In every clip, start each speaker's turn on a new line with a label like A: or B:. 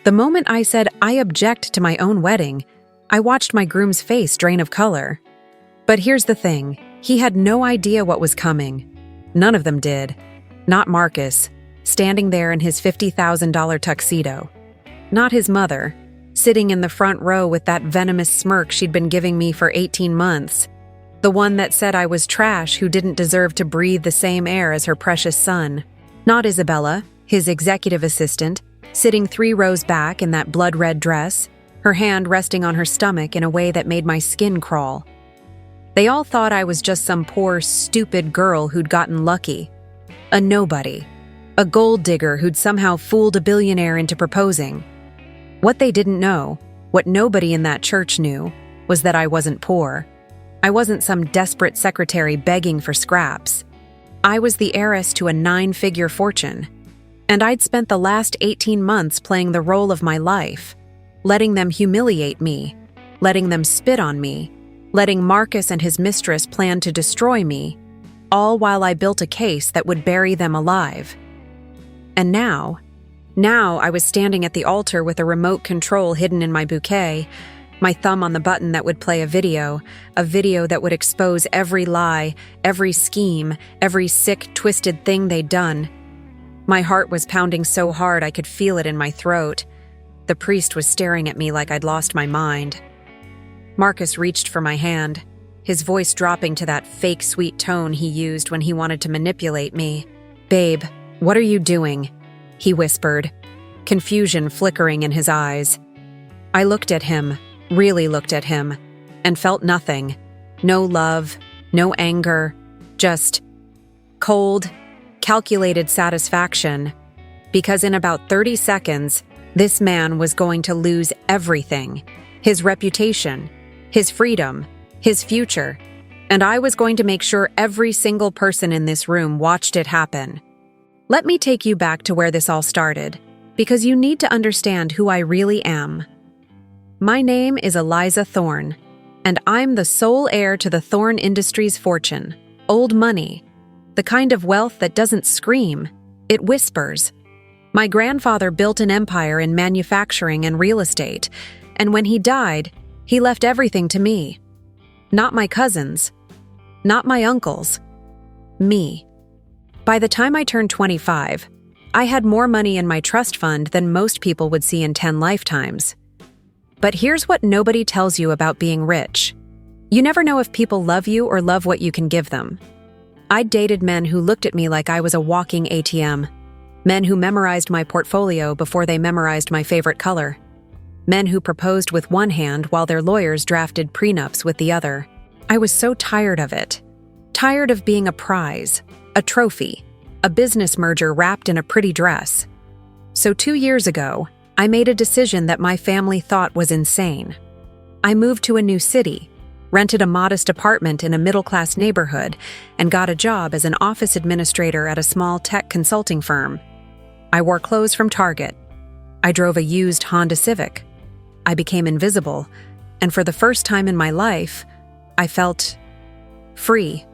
A: The moment I said I object to my own wedding, I watched my groom's face drain of color. But here's the thing, he had no idea what was coming. None of them did. Not Marcus, standing there in his $50,000 tuxedo. Not his mother, sitting in the front row with that venomous smirk she'd been giving me for 18 months. The one that said I was trash who didn't deserve to breathe the same air as her precious son. Not Isabella, his executive assistant, sitting 3 rows back in that blood-red dress, her hand resting on her stomach in a way that made my skin crawl. They all thought I was just some poor, stupid girl who'd gotten lucky. A nobody. A gold digger who'd somehow fooled a billionaire into proposing. What they didn't know, what nobody in that church knew, was that I wasn't poor. I wasn't some desperate secretary begging for scraps. I was the heiress to a 9-figure fortune. And I'd spent the last 18 months playing the role of my life, letting them humiliate me, letting them spit on me, letting Marcus and his mistress plan to destroy me, all while I built a case that would bury them alive. And now I was standing at the altar with a remote control hidden in my bouquet, my thumb on the button that would play a video that would expose every lie, every scheme, every sick, twisted thing they'd done. My heart was pounding so hard I could feel it in my throat. The priest was staring at me like I'd lost my mind. Marcus reached for my hand, his voice dropping to that fake sweet tone he used when he wanted to manipulate me. "Babe, what are you doing?" he whispered, confusion flickering in his eyes. I looked at him, really looked at him, and felt nothing. No love, no anger, just cold, calculated satisfaction. Because in about 30 seconds, this man was going to lose everything. His reputation, his freedom, his future. And I was going to make sure every single person in this room watched it happen. Let me take you back to where this all started, because you need to understand who I really am. My name is Eliza Thorne, and I'm the sole heir to the Thorne Industries fortune, old money, the kind of wealth that doesn't scream, it whispers. My grandfather built an empire in manufacturing and real estate, and when he died, he left everything to me. Not my cousins, not my uncles, me. By the time I turned 25, I had more money in my trust fund than most people would see in 10 lifetimes. But here's what nobody tells you about being rich. You never know if people love you or love what you can give them. I'd dated men who looked at me like I was a walking ATM. Men who memorized my portfolio before they memorized my favorite color. Men who proposed with one hand while their lawyers drafted prenups with the other. I was so tired of it. Tired of being a prize, a trophy, a business merger wrapped in a pretty dress. So 2 years ago, I made a decision that my family thought was insane. I moved to a new city, rented a modest apartment in a middle-class neighborhood, and got a job as an office administrator at a small tech consulting firm. I wore clothes from Target. I drove a used Honda Civic. I became invisible, and for the first time in my life, I felt free.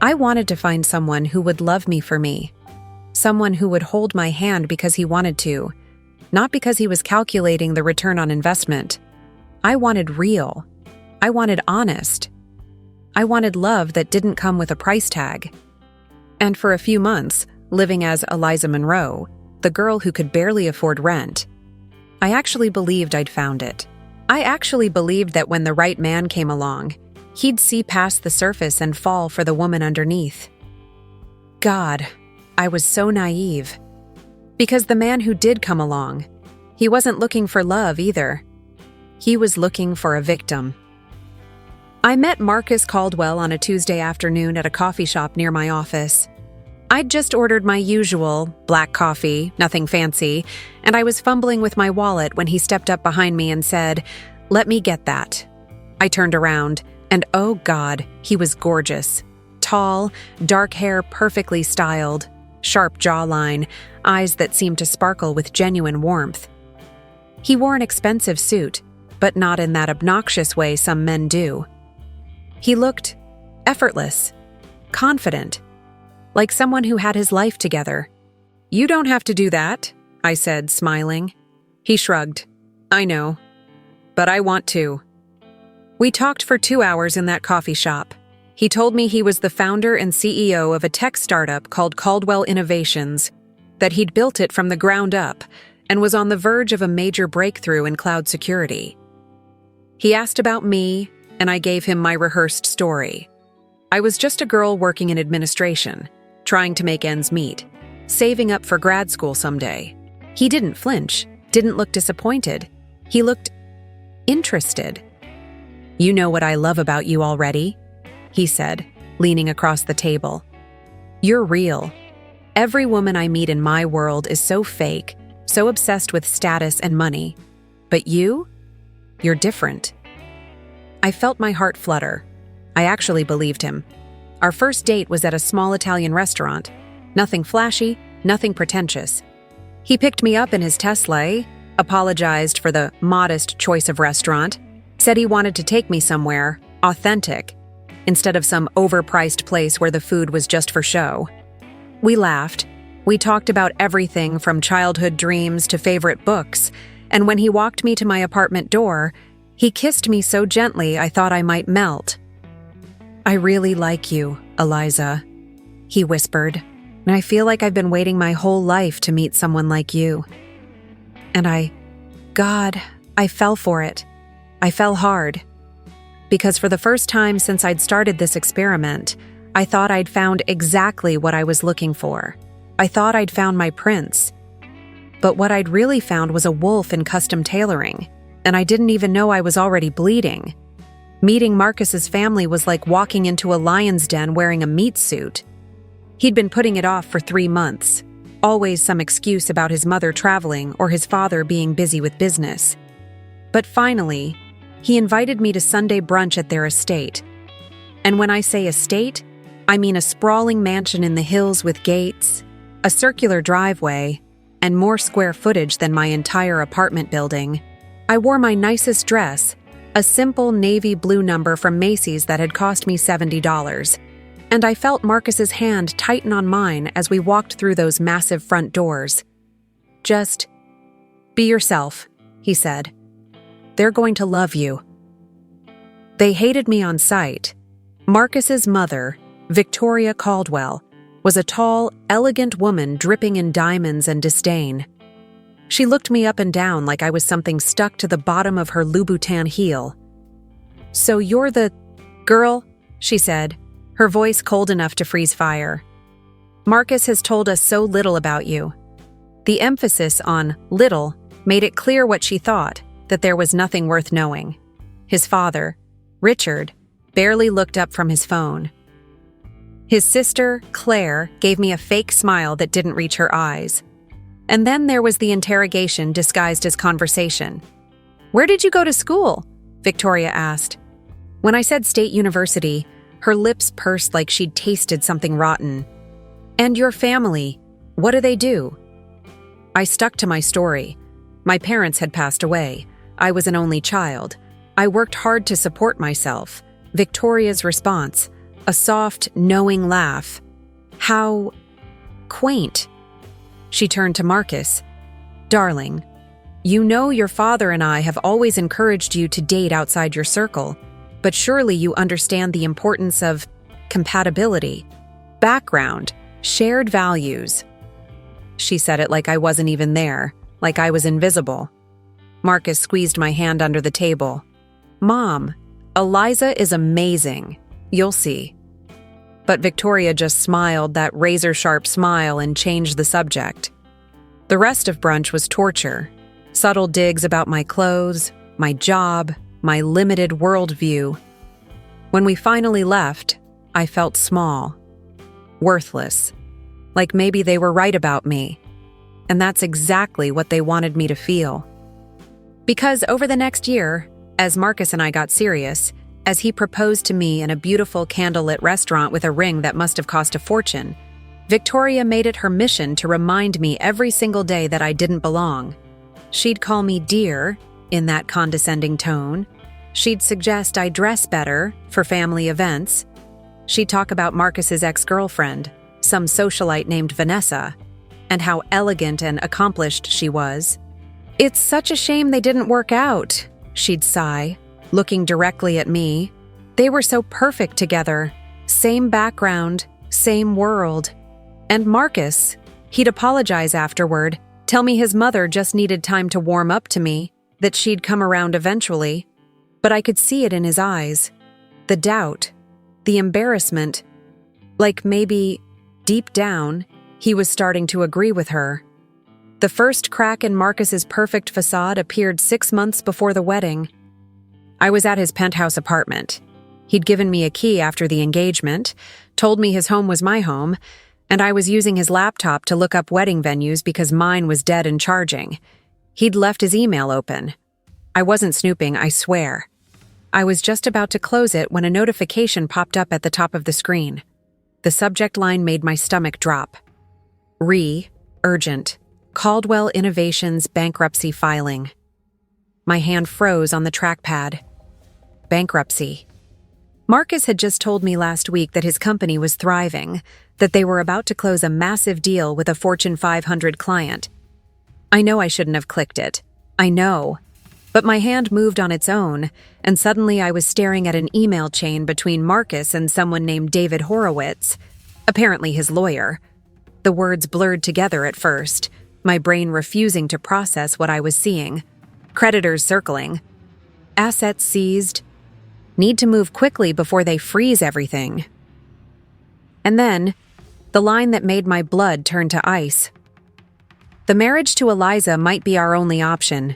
A: I wanted to find someone who would love me for me. Someone who would hold my hand because he wanted to, not because he was calculating the return on investment. I wanted real. I wanted honest. I wanted love that didn't come with a price tag. And for a few months, living as Eliza Monroe, the girl who could barely afford rent, I actually believed I'd found it. I actually believed that when the right man came along, he'd see past the surface and fall for the woman underneath. God, I was so naive. Because the man who did come along, he wasn't looking for love either. He was looking for a victim. I met Marcus Caldwell on a Tuesday afternoon at a coffee shop near my office. I'd just ordered my usual black coffee, nothing fancy, and I was fumbling with my wallet when he stepped up behind me and said, "Let me get that." I turned around, and oh God, he was gorgeous. Tall, dark hair perfectly styled, sharp jawline, eyes that seemed to sparkle with genuine warmth. He wore an expensive suit, but not in that obnoxious way some men do. He looked effortless, confident, like someone who had his life together. "You don't have to do that," I said, smiling. He shrugged. I know, but I want to. We talked for 2 hours in that coffee shop. He told me he was the founder and CEO of a tech startup called Caldwell Innovations, that he'd built it from the ground up and was on the verge of a major breakthrough in cloud security. He asked about me, and I gave him my rehearsed story. I was just a girl working in administration, trying to make ends meet, saving up for grad school someday. He didn't flinch, didn't look disappointed. He looked interested. You know what I love about you already, he said, leaning across the table. You're real. Every woman I meet in my world is so fake, so obsessed with status and money. But you're different. I felt my heart flutter. I actually believed him. Our first date was at a small Italian restaurant. Nothing flashy, nothing pretentious. He picked me up in his Tesla, apologized for the modest choice of restaurant, said he wanted to take me somewhere authentic, instead of some overpriced place where the food was just for show. We laughed. We talked about everything from childhood dreams to favorite books, and when he walked me to my apartment door, he kissed me so gently I thought I might melt. I really like you, Eliza, he whispered, and I feel like I've been waiting my whole life to meet someone like you. And I fell for it. I fell hard. Because for the first time since I'd started this experiment, I thought I'd found exactly what I was looking for. I thought I'd found my prince. But what I'd really found was a wolf in custom tailoring, and I didn't even know I was already bleeding. Meeting Marcus's family was like walking into a lion's den wearing a meat suit. He'd been putting it off for 3 months, always some excuse about his mother traveling or his father being busy with business. But finally, he invited me to Sunday brunch at their estate. And when I say estate, I mean a sprawling mansion in the hills with gates, a circular driveway, and more square footage than my entire apartment building. I wore my nicest dress, a simple navy blue number from Macy's that had cost me $70. And I felt Marcus's hand tighten on mine as we walked through those massive front doors. Just be yourself, he said. They're going to love you. They hated me on sight. Marcus's mother, Victoria Caldwell, was a tall, elegant woman dripping in diamonds and disdain. She looked me up and down like I was something stuck to the bottom of her Louboutin heel. So you're the girl, she said, her voice cold enough to freeze fire. Marcus has told us so little about you. The emphasis on little made it clear what she thought, that there was nothing worth knowing. His father, Richard, barely looked up from his phone. His sister, Claire, gave me a fake smile that didn't reach her eyes. And then there was the interrogation disguised as conversation. Where did you go to school? Victoria asked. When I said State University, her lips pursed like she'd tasted something rotten. And your family, what do they do? I stuck to my story. My parents had passed away. I was an only child. I worked hard to support myself. Victoria's response, a soft, knowing laugh. How quaint. She turned to Marcus. Darling, you know your father and I have always encouraged you to date outside your circle, but surely you understand the importance of compatibility, background, shared values. She said it like I wasn't even there, like I was invisible. Marcus squeezed my hand under the table. Mom, Eliza is amazing. You'll see. But Victoria just smiled that razor-sharp smile and changed the subject. The rest of brunch was torture. Subtle digs about my clothes, my job, my limited worldview. When we finally left, I felt small, worthless, like maybe they were right about me. And that's exactly what they wanted me to feel. Because over the next year, as Marcus and I got serious, as he proposed to me in a beautiful candlelit restaurant with a ring that must have cost a fortune, Victoria made it her mission to remind me every single day that I didn't belong. She'd call me dear, in that condescending tone. She'd suggest I dress better for family events. She'd talk about Marcus's ex-girlfriend, some socialite named Vanessa, and how elegant and accomplished she was. "It's such a shame they didn't work out," she'd sigh, looking directly at me. "They were so perfect together. Same background, same world. And Marcus, he'd apologize afterward, tell me his mother just needed time to warm up to me, that she'd come around eventually. But I could see it in his eyes. The doubt, the embarrassment. Like maybe, deep down, he was starting to agree with her. The first crack in Marcus's perfect facade appeared 6 months before the wedding. I was at his penthouse apartment. He'd given me a key after the engagement, told me his home was my home, and I was using his laptop to look up wedding venues because mine was dead and charging. He'd left his email open. I wasn't snooping, I swear. I was just about to close it when a notification popped up at the top of the screen. The subject line made my stomach drop. Urgent. Caldwell Innovations bankruptcy filing. My hand froze on the trackpad. Bankruptcy. Marcus had just told me last week that his company was thriving, that they were about to close a massive deal with a Fortune 500 client. I know I shouldn't have clicked it. I know. But my hand moved on its own, and suddenly I was staring at an email chain between Marcus and someone named David Horowitz, apparently his lawyer. The words blurred together at first, my brain refusing to process what I was seeing. Creditors circling. Assets seized. Need to move quickly before they freeze everything. And then, the line that made my blood turn to ice. The marriage to Eliza might be our only option.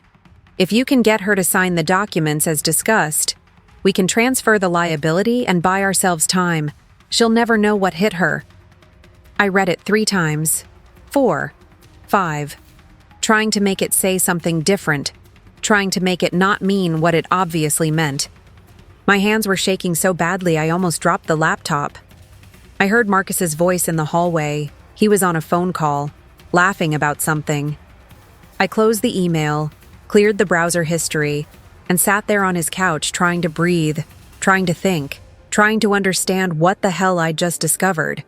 A: If you can get her to sign the documents as discussed, we can transfer the liability and buy ourselves time. She'll never know what hit her. I read it 3 times. 4. 5. Trying to make it say something different. Trying to make it not mean what it obviously meant. My hands were shaking so badly I almost dropped the laptop. I heard Marcus's voice in the hallway. He was on a phone call, laughing about something. I closed the email, cleared the browser history, and sat there on his couch trying to breathe, trying to think, trying to understand what the hell I'd just discovered.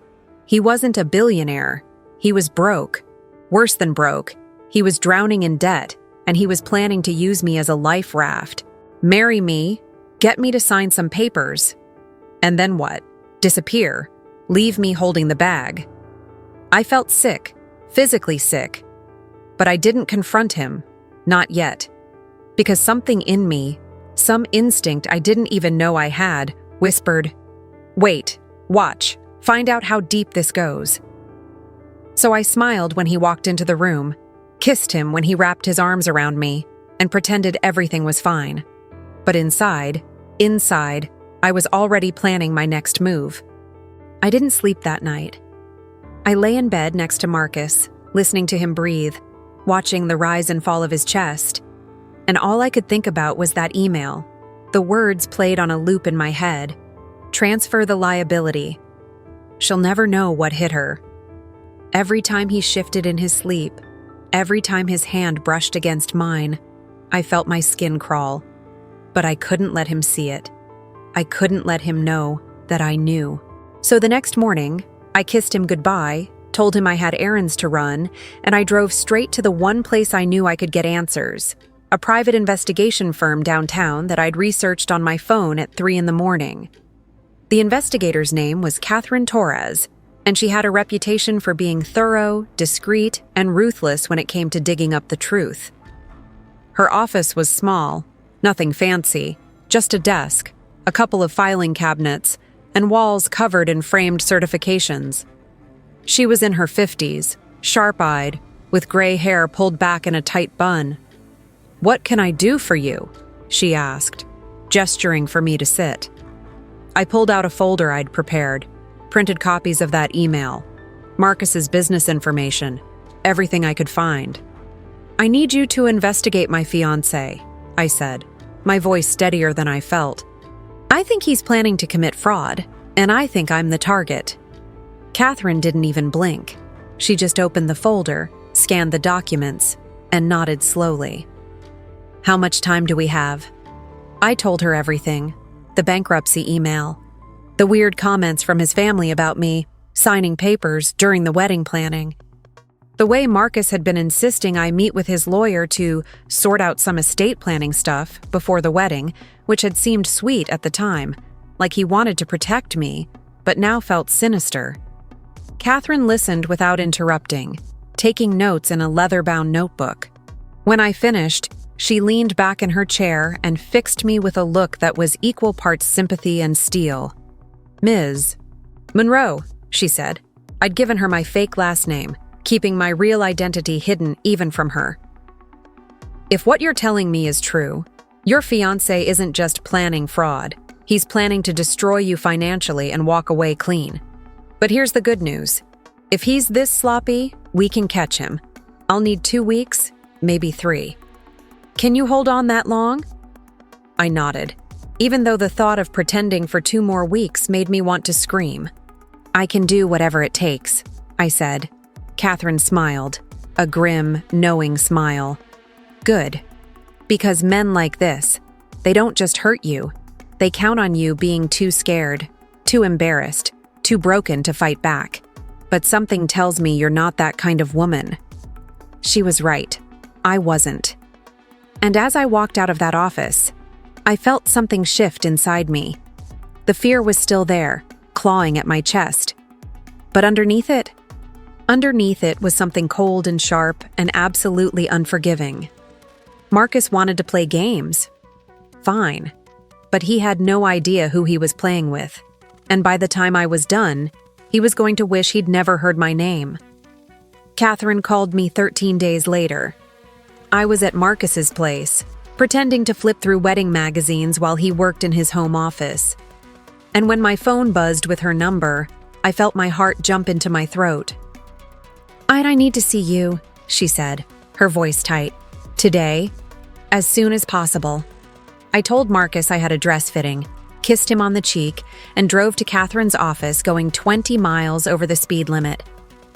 A: He wasn't a billionaire. He was broke. Worse than broke. He was drowning in debt, and he was planning to use me as a life raft. Marry me, get me to sign some papers. And then what? Disappear. Leave me holding the bag. I felt sick, physically sick. But I didn't confront him. Not yet. Because something in me, some instinct I didn't even know I had, whispered, "Wait, watch, find out how deep this goes." So I smiled when he walked into the room, kissed him when he wrapped his arms around me, and pretended everything was fine. But inside, I was already planning my next move. I didn't sleep that night. I lay in bed next to Marcus, listening to him breathe, watching the rise and fall of his chest, and all I could think about was that email. The words played on a loop in my head. Transfer the liability. She'll never know what hit her. Every time he shifted in his sleep, every time his hand brushed against mine, I felt my skin crawl. But I couldn't let him see it. I couldn't let him know that I knew. So the next morning, I kissed him goodbye, told him I had errands to run, and I drove straight to the one place I knew I could get answers, a private investigation firm downtown that I'd researched on my phone at 3 a.m. The investigator's name was Catherine Torres, and she had a reputation for being thorough, discreet, and ruthless when it came to digging up the truth. Her office was small, nothing fancy, just a desk, a couple of filing cabinets, and walls covered in framed certifications. She was in her 50s, sharp-eyed, with gray hair pulled back in a tight bun. "What can I do for you?" she asked, gesturing for me to sit. I pulled out a folder I'd prepared, printed copies of that email, Marcus's business information, everything I could find. "I need you to investigate my fiancé," I said, my voice steadier than I felt. "I think he's planning to commit fraud, and I think I'm the target." Catherine didn't even blink. She just opened the folder, scanned the documents, and nodded slowly. "How much time do we have?" I told her everything. The bankruptcy email, the weird comments from his family about me, signing papers during the wedding planning. The way Marcus had been insisting I meet with his lawyer to sort out some estate planning stuff before the wedding, which had seemed sweet at the time, like he wanted to protect me, but now felt sinister. Catherine listened without interrupting, taking notes in a leather-bound notebook. When I finished, she leaned back in her chair and fixed me with a look that was equal parts sympathy and steel. "Ms. Monroe," she said. I'd given her my fake last name, keeping my real identity hidden even from her. "If what you're telling me is true, your fiancé isn't just planning fraud. He's planning to destroy you financially and walk away clean. But here's the good news. If he's this sloppy, we can catch him. I'll need 2 weeks, maybe 3. Can you hold on that long?" I nodded, even though the thought of pretending for 2 more weeks made me want to scream. "I can do whatever it takes," I said. Catherine smiled, a grim, knowing smile. "Good. Because men like this, they don't just hurt you. They count on you being too scared, too embarrassed, too broken to fight back. But something tells me you're not that kind of woman." She was right. I wasn't. And as I walked out of that office, I felt something shift inside me. The fear was still there, clawing at my chest. But underneath it was something cold and sharp and absolutely unforgiving. Marcus wanted to play games. Fine. But he had no idea who he was playing with. And by the time I was done, he was going to wish he'd never heard my name. Catherine called me 13 days later. I was at Marcus's place, pretending to flip through wedding magazines while he worked in his home office. And when my phone buzzed with her number, I felt my heart jump into my throat. "I need to see you," she said, her voice tight. "Today? As soon as possible." I told Marcus I had a dress fitting, kissed him on the cheek, and drove to Catherine's office going 20 miles over the speed limit.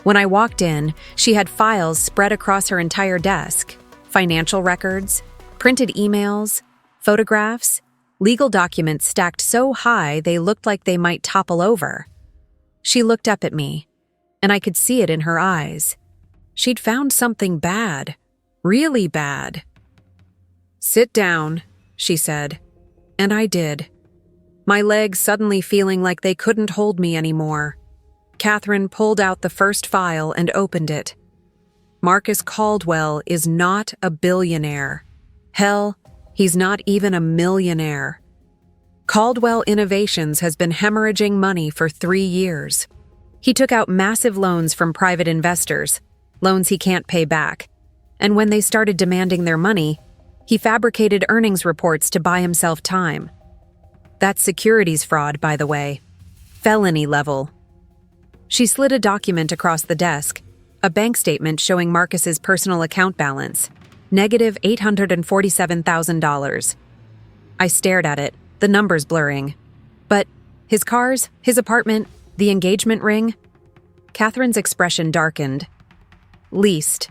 A: When I walked in, she had files spread across her entire desk. Financial records, printed emails, photographs, legal documents stacked so high they looked like they might topple over. She looked up at me, and I could see it in her eyes. She'd found something bad, really bad. "Sit down," she said, and I did. My legs suddenly feeling like they couldn't hold me anymore. Catherine pulled out the first file and opened it. Marcus Caldwell is not a billionaire. Hell, he's not even a millionaire. Caldwell Innovations has been hemorrhaging money for 3 years. He took out massive loans from private investors, loans he can't pay back. And when they started demanding their money, he fabricated earnings reports to buy himself time. That's securities fraud, by the way. Felony level. She slid a document across the desk, a bank statement showing Marcus's personal account balance, negative $847,000. I stared at it, the numbers blurring. But his cars, his apartment, the engagement ring? Catherine's expression darkened. Leased.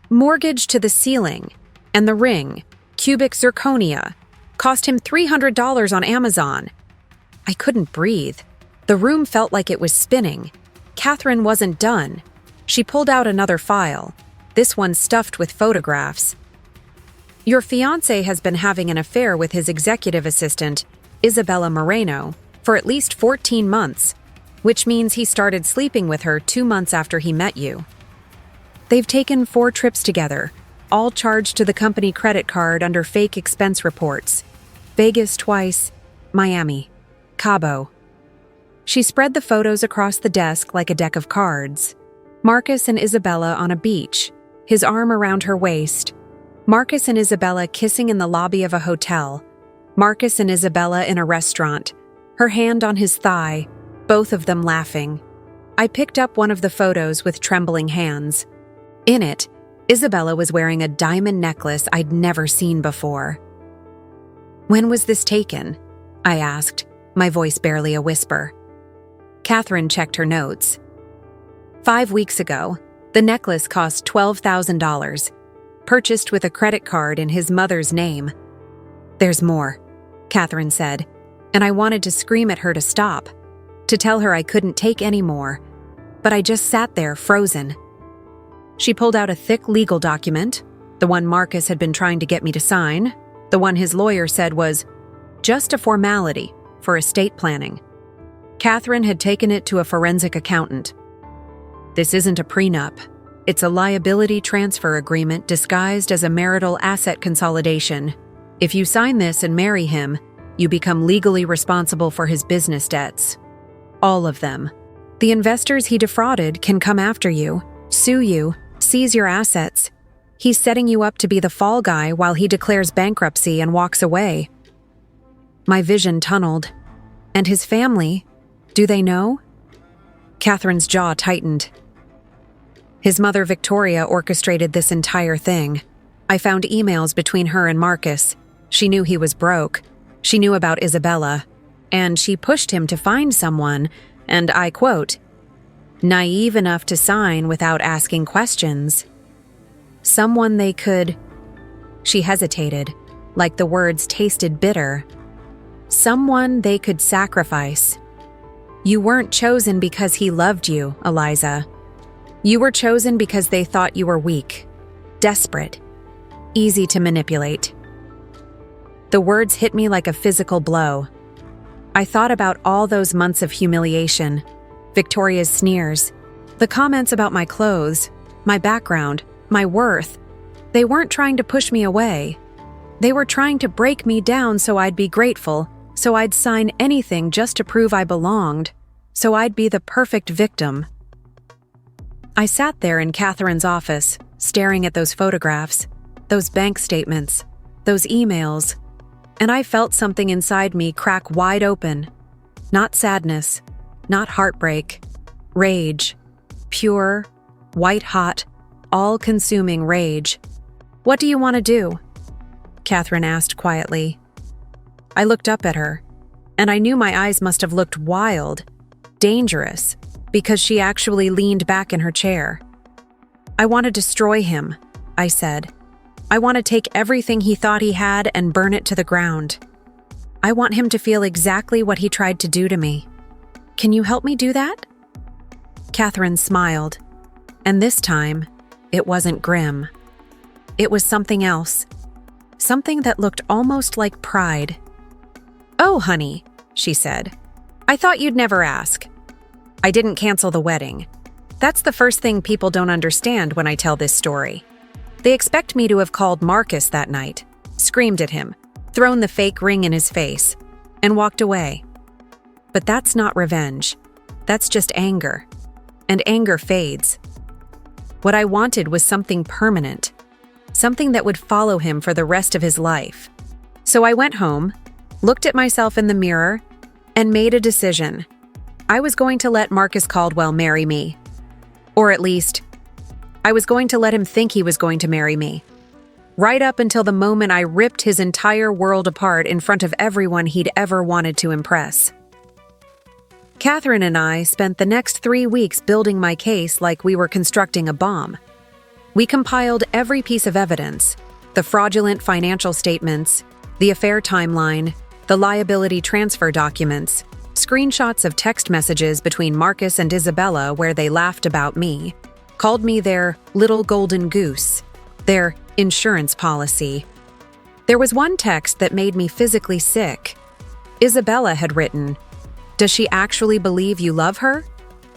A: Mortgage to the ceiling. And the ring, cubic zirconia, cost him $300 on Amazon. I couldn't breathe. The room felt like it was spinning. Catherine wasn't done. She pulled out another file, this one stuffed with photographs. "Your fiancé has been having an affair with his executive assistant, Isabella Moreno, for at least 14 months, which means he started sleeping with her 2 months after he met you. They've taken 4 trips together, all charged to the company credit card under fake expense reports. Vegas twice, Miami, Cabo." She spread the photos across the desk like a deck of cards. Marcus and Isabella on a beach, his arm around her waist. Marcus and Isabella kissing in the lobby of a hotel. Marcus and Isabella in a restaurant, her hand on his thigh, both of them laughing. I picked up one of the photos with trembling hands. In it, Isabella was wearing a diamond necklace I'd never seen before. "When was this taken?" I asked, my voice barely a whisper. Catherine checked her notes. 5 weeks ago, the necklace cost $12,000, purchased with a credit card in his mother's name. "There's more," Catherine said, and I wanted to scream at her to stop, to tell her I couldn't take any more, but I just sat there frozen. She pulled out a thick legal document, the one Marcus had been trying to get me to sign, the one his lawyer said was just a formality for estate planning. Catherine had taken it to a forensic accountant. This isn't a prenup. It's a liability transfer agreement disguised as a marital asset consolidation. If you sign this and marry him, you become legally responsible for his business debts. All of them. The investors he defrauded can come after you, sue you, seize your assets. He's setting you up to be the fall guy while he declares bankruptcy and walks away. My vision tunneled. And his family, do they know? Catherine's jaw tightened. His mother, Victoria, orchestrated this entire thing. I found emails between her and Marcus. She knew he was broke. She knew about Isabella. And she pushed him to find someone, and I quote, naive enough to sign without asking questions. Someone they could... She hesitated, like the words tasted bitter. Someone they could sacrifice. You weren't chosen because he loved you, Eliza. You were chosen because they thought you were weak, desperate, easy to manipulate. The words hit me like a physical blow. I thought about all those months of humiliation, Victoria's sneers, the comments about my clothes, my background, my worth. They weren't trying to push me away. They were trying to break me down so I'd be grateful, so I'd sign anything just to prove I belonged, so I'd be the perfect victim. I sat there in Catherine's office, staring at those photographs, those bank statements, those emails, and I felt something inside me crack wide open. Not sadness, not heartbreak, rage, pure, white-hot, all-consuming rage. What do you want to do? Catherine asked quietly. I looked up at her, and I knew my eyes must have looked wild, dangerous, because she actually leaned back in her chair. I want to destroy him, I said. I want to take everything he thought he had and burn it to the ground. I want him to feel exactly what he tried to do to me. Can you help me do that? Catherine smiled, and this time, it wasn't grim. It was something else, something that looked almost like pride. Oh, honey, she said. I thought you'd never ask. I didn't cancel the wedding. That's the first thing people don't understand when I tell this story. They expect me to have called Marcus that night, screamed at him, thrown the fake ring in his face, and walked away. But that's not revenge. That's just anger. And anger fades. What I wanted was something permanent, something that would follow him for the rest of his life. So I went home, looked at myself in the mirror, and made a decision. I was going to let Marcus Caldwell marry me. Or at least, I was going to let him think he was going to marry me. Right up until the moment I ripped his entire world apart in front of everyone he'd ever wanted to impress. Catherine and I spent the next 3 weeks building my case like we were constructing a bomb. We compiled every piece of evidence, the fraudulent financial statements, the affair timeline, the liability transfer documents, screenshots of text messages between Marcus and Isabella where they laughed about me, called me their little golden goose, their insurance policy. There was one text that made me physically sick. Isabella had written, "Does she actually believe you love her?"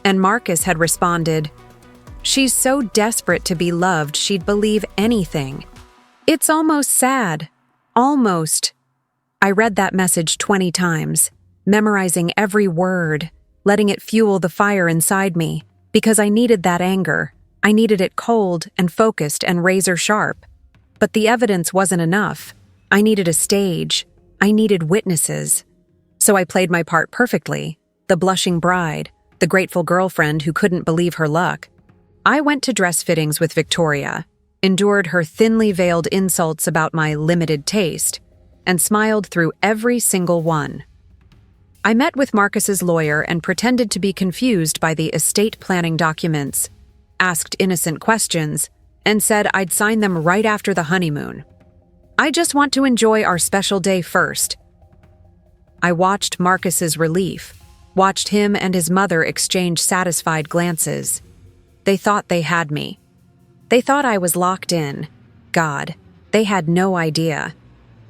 A: And Marcus had responded, "She's so desperate to be loved she'd believe anything." It's almost sad. Almost. I read that message 20 times, memorizing every word, letting it fuel the fire inside me, because I needed that anger. I needed it cold and focused and razor sharp. But the evidence wasn't enough. I needed a stage. I needed witnesses. So I played my part perfectly, the blushing bride, the grateful girlfriend who couldn't believe her luck. I went to dress fittings with Victoria, endured her thinly veiled insults about my limited taste, and smiled through every single one. I met with Marcus's lawyer and pretended to be confused by the estate planning documents, asked innocent questions, and said I'd sign them right after the honeymoon. I just want to enjoy our special day first. I watched Marcus's relief, watched him and his mother exchange satisfied glances. They thought they had me. They thought I was locked in. God, they had no idea.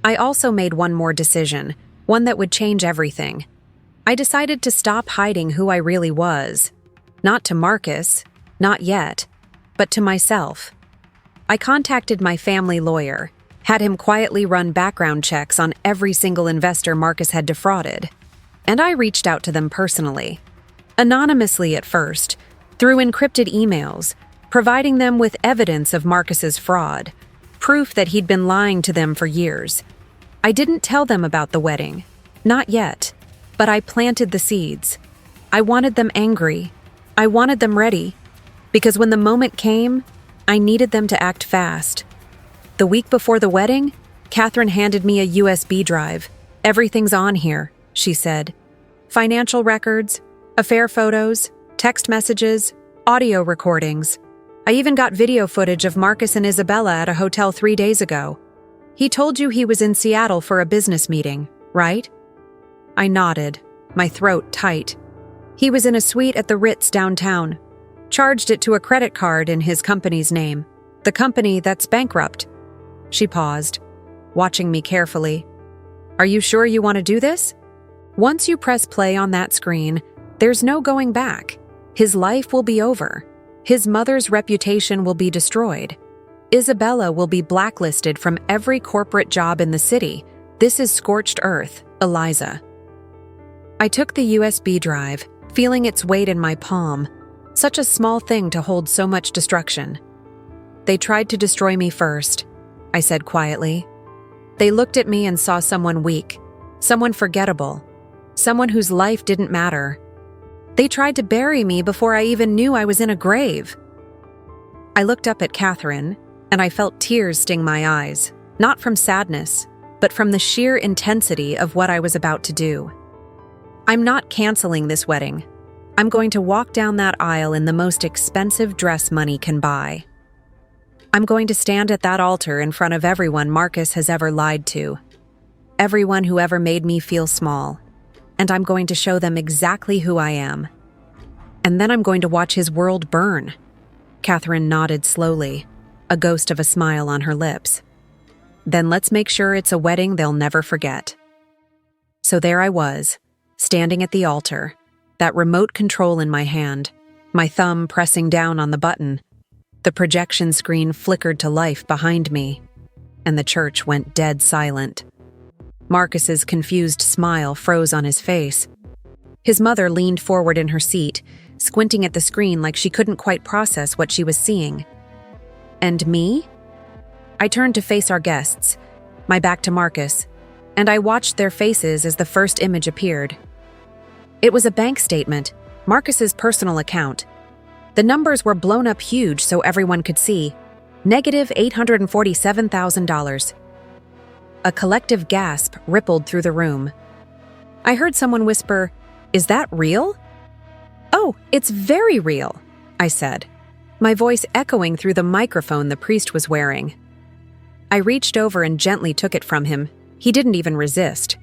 A: I also made one more decision, one that would change everything. I decided to stop hiding who I really was. Not to Marcus, not yet, but to myself. I contacted my family lawyer, had him quietly run background checks on every single investor Marcus had defrauded. And I reached out to them personally. Anonymously at first, through encrypted emails, providing them with evidence of Marcus's fraud, proof that he'd been lying to them for years. I didn't tell them about the wedding. Not yet. But I planted the seeds. I wanted them angry. I wanted them ready. Because when the moment came, I needed them to act fast. The week before the wedding, Catherine handed me a USB drive. "Everything's on here," she said. "Financial records, affair photos, text messages, audio recordings. I even got video footage of Marcus and Isabella at a hotel 3 days ago. He told you he was in Seattle for a business meeting, right?" I nodded, my throat tight. He was in a suite at the Ritz downtown. Charged it to a credit card in his company's name. The company that's bankrupt. She paused, watching me carefully. "Are you sure you want to do this? Once you press play on that screen, there's no going back. His life will be over. His mother's reputation will be destroyed. Isabella will be blacklisted from every corporate job in the city. This is scorched earth, Eliza." I took the USB drive, feeling its weight in my palm. Such a small thing to hold so much destruction. "They tried to destroy me first," I said quietly. "They looked at me and saw someone weak, someone forgettable, someone whose life didn't matter. They tried to bury me before I even knew I was in a grave." I looked up at Catherine, and I felt tears sting my eyes, not from sadness, but from the sheer intensity of what I was about to do. "I'm not canceling this wedding. I'm going to walk down that aisle in the most expensive dress money can buy. I'm going to stand at that altar in front of everyone Marcus has ever lied to, everyone who ever made me feel small, and I'm going to show them exactly who I am. And then I'm going to watch his world burn." Catherine nodded slowly, a ghost of a smile on her lips. "Then let's make sure it's a wedding they'll never forget." So there I was, standing at the altar, that remote control in my hand, my thumb pressing down on the button. The projection screen flickered to life behind me, and the church went dead silent. Marcus's confused smile froze on his face. His mother leaned forward in her seat, squinting at the screen like she couldn't quite process what she was seeing. And me? I turned to face our guests, my back to Marcus, and I watched their faces as the first image appeared. It was a bank statement, Marcus's personal account. The numbers were blown up huge so everyone could see. Negative $847,000. A collective gasp rippled through the room. I heard someone whisper, "Is that real?" "Oh, it's very real," I said, my voice echoing through the microphone the priest was wearing. I reached over and gently took it from him. He didn't even resist.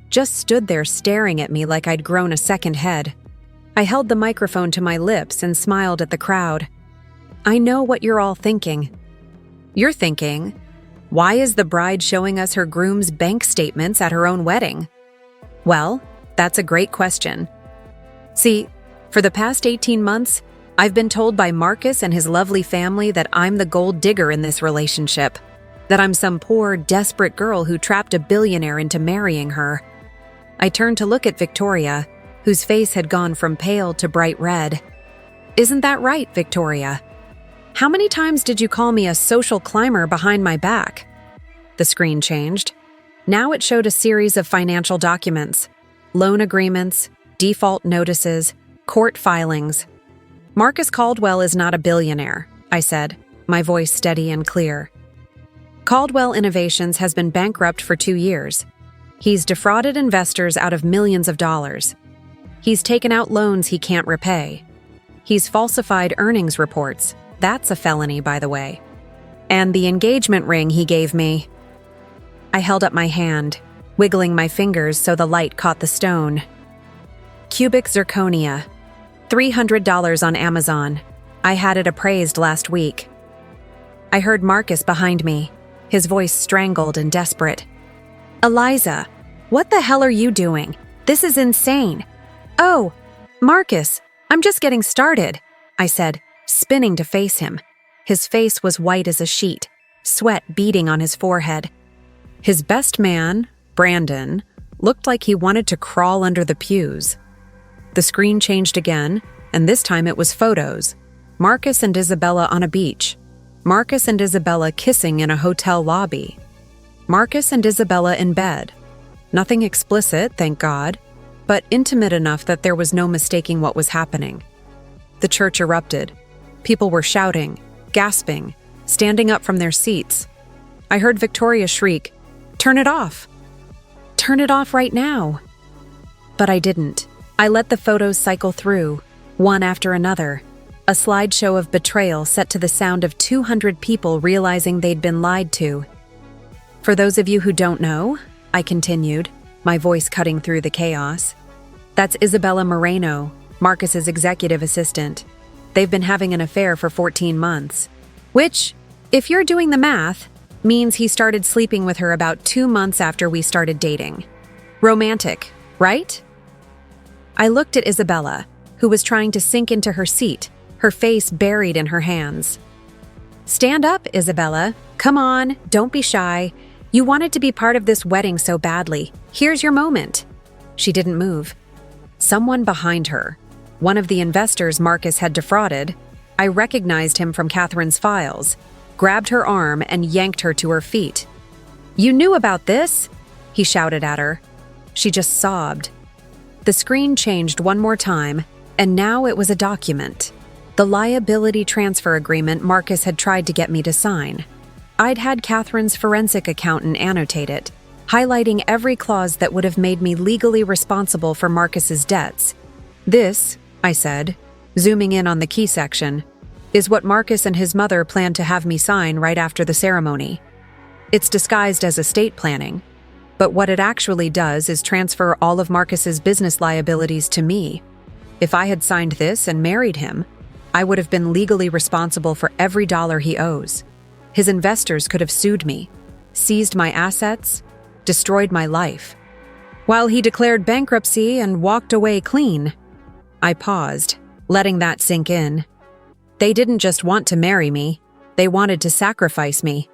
A: Just stood there staring at me like I'd grown a second head. I held the microphone to my lips and smiled at the crowd. "I know what you're all thinking. You're thinking, why is the bride showing us her groom's bank statements at her own wedding? Well, that's a great question. See, for the past 18 months, I've been told by Marcus and his lovely family that I'm the gold digger in this relationship, that I'm some poor, desperate girl who trapped a billionaire into marrying her." I turned to look at Victoria, whose face had gone from pale to bright red. "Isn't that right, Victoria? How many times did you call me a social climber behind my back?" The screen changed. Now it showed a series of financial documents, loan agreements, default notices, court filings. "Marcus Caldwell is not a billionaire," I said, my voice steady and clear. "Caldwell Innovations has been bankrupt for 2 years. He's defrauded investors out of millions of dollars. He's taken out loans he can't repay. He's falsified earnings reports. That's a felony, by the way. And the engagement ring he gave me." I held up my hand, wiggling my fingers so the light caught the stone. "Cubic zirconia. $300 on Amazon. I had it appraised last week." I heard Marcus behind me, his voice strangled and desperate. "Eliza, what the hell are you doing? This is insane." "Oh, Marcus, I'm just getting started," I said, spinning to face him. His face was white as a sheet, sweat beading on his forehead. His best man, Brandon, looked like he wanted to crawl under the pews. The screen changed again, and this time it was photos. Marcus and Isabella on a beach. Marcus and Isabella kissing in a hotel lobby. Marcus and Isabella in bed. Nothing explicit, thank God, but intimate enough that there was no mistaking what was happening. The church erupted. People were shouting, gasping, standing up from their seats. I heard Victoria shriek, "Turn it off! Turn it off right now!" But I didn't. I let the photos cycle through, one after another. A slideshow of betrayal set to the sound of 200 people realizing they'd been lied to. "For those of you who don't know," I continued, my voice cutting through the chaos, "that's Isabella Moreno, Marcus's executive assistant. They've been having an affair for 14 months. Which, if you're doing the math, means he started sleeping with her about 2 months after we started dating. Romantic, right?" I looked at Isabella, who was trying to sink into her seat, her face buried in her hands. "Stand up, Isabella. Come on, don't be shy. You wanted to be part of this wedding so badly. Here's your moment." She didn't move. Someone behind her, one of the investors Marcus had defrauded, I recognized him from Catherine's files, grabbed her arm and yanked her to her feet. "You knew about this?" he shouted at her. She just sobbed. The screen changed one more time, and now it was a document. The liability transfer agreement Marcus had tried to get me to sign. I'd had Catherine's forensic accountant annotate it, highlighting every clause that would have made me legally responsible for Marcus's debts. "This," I said, zooming in on the key section, "is what Marcus and his mother planned to have me sign right after the ceremony. It's disguised as estate planning, but what it actually does is transfer all of Marcus's business liabilities to me. If I had signed this and married him, I would have been legally responsible for every dollar he owes. His investors could have sued me, seized my assets, destroyed my life. While he declared bankruptcy and walked away clean." I paused, letting that sink in. They didn't just want to marry me, they wanted to sacrifice me.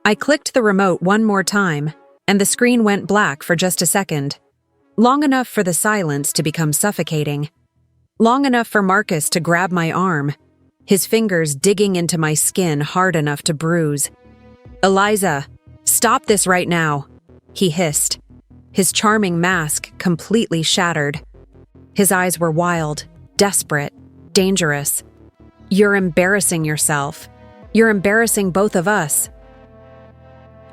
A: I clicked the remote one more time, and the screen went black for just a second. Long enough for the silence to become suffocating. Long enough for Marcus to grab my arm, his fingers digging into my skin hard enough to bruise. "Eliza, stop this right now," he hissed, his charming mask completely shattered. His eyes were wild, desperate, dangerous. "You're embarrassing yourself. You're embarrassing both of us."